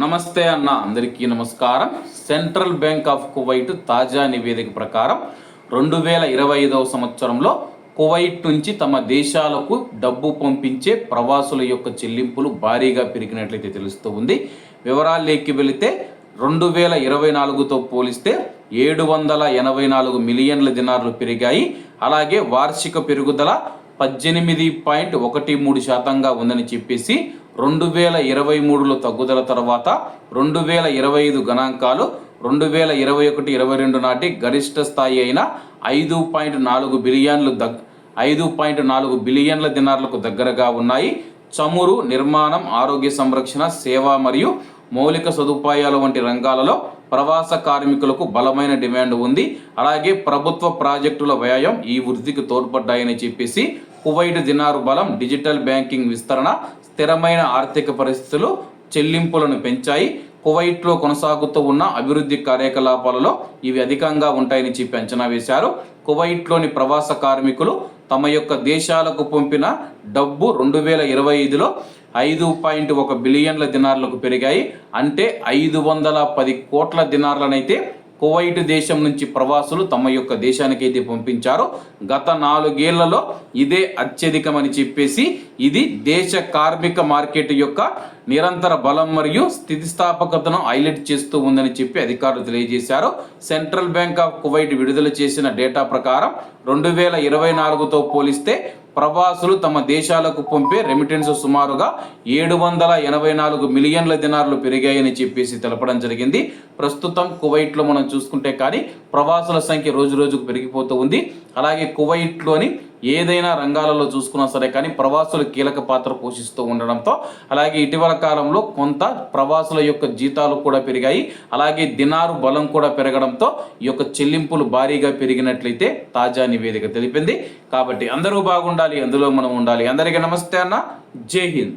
నమస్తే అన్న, అందరికీ నమస్కారం. సెంట్రల్ బ్యాంక్ ఆఫ్ కువైట్ తాజా నివేదిక ప్రకారం 2025వ సంవత్సరంలో కువైట్ నుంచి తమ దేశాలకు డబ్బు పంపించే ప్రవాసుల యొక్క చెల్లింపులు భారీగా పెరిగినట్లయితే తెలుస్తూ ఉంది. వివరాల్లోకి వెళితే 2024తో పోలిస్తే 784 మిలియన్ల దినార్లు పెరిగాయి. అలాగే వార్షిక పెరుగుదల 18.13% ఉందని చెప్పేసి 2023లో తగ్గుదల తర్వాత 2025 గణాంకాలు 2021-22 నాటి గరిష్ట స్థాయి అయిన 5.4 బిలియన్ల దినార్లకు దగ్గరగా ఉన్నాయి. చమురు, నిర్మాణం, ఆరోగ్య సంరక్షణ, సేవ మరియు మౌలిక సదుపాయాల వంటి రంగాలలో ప్రవాస కార్మికులకు బలమైన డిమాండ్ ఉంది. అలాగే ప్రభుత్వ ప్రాజెక్టుల వ్యయం ఈ వృద్ధికి తోడ్పడ్డాయని చెప్పేసి కువైట్ దినారు బలం, డిజిటల్ బ్యాంకింగ్ విస్తరణ, స్థిరమైన ఆర్థిక పరిస్థితులు చెల్లింపులను పెంచాయి. కువైట్లో కొనసాగుతూ ఉన్న అభివృద్ధి కార్యకలాపాలలో ఇవి అధికంగా ఉంటాయని చెప్పి అంచనా వేశారు. కువైట్లోని ప్రవాస కార్మికులు తమ యొక్క దేశాలకు పంపిన డబ్బు 2025లో 5.1 బిలియన్ల దినార్లకు పెరిగాయి. అంటే 510 కోట్ల దినార్లనైతే కువైట్ దేశం నుంచి ప్రవాసులు తమ యొక్క దేశానికైతే పంపించారు. గత 4 ఏళ్లలో ఇదే అత్యధికమని చెప్పేసి ఇది దేశ కార్మిక మార్కెట్ యొక్క నిరంతర బలం మరియు స్థితిస్థాపకతను హైలైట్ చేస్తూ ఉందని చెప్పి అధికారులు తెలియజేశారు. సెంట్రల్ బ్యాంక్ ఆఫ్ కువైట్ విడుదల చేసిన డేటా ప్రకారం 2024తో పోలిస్తే ప్రవాసులు తమ దేశాలకు పంపే రెమిటెన్స్ సుమారుగా 784 మిలియన్ల దినార్లు పెరిగాయని చెప్పేసి తెలపడం జరిగింది. ప్రస్తుతం కువైట్లో మనం చూసుకుంటే కానీ ప్రవాసుల సంఖ్య రోజు రోజుకు పెరిగిపోతూ ఉంది. అలాగే కువైట్లోని ఏదైనా రంగాలలో చూసుకున్నా సరే కానీ ప్రవాసులు కీలక పాత్ర పోషిస్తూ ఉండడంతో అలాగే ఇటీవల కాలంలో కొంత ప్రవాసుల యొక్క జీతాలు కూడా పెరిగాయి. అలాగే దినారు బలం కూడా పెరగడంతో ఈ యొక్క చెల్లింపులు భారీగా పెరిగినట్లయితే తాజా నివేదిక తెలిపింది. కాబట్టి అందరూ బాగుండాలి, అందులో మనం ఉండాలి. అందరికీ నమస్తే అన్న, జై హింద్.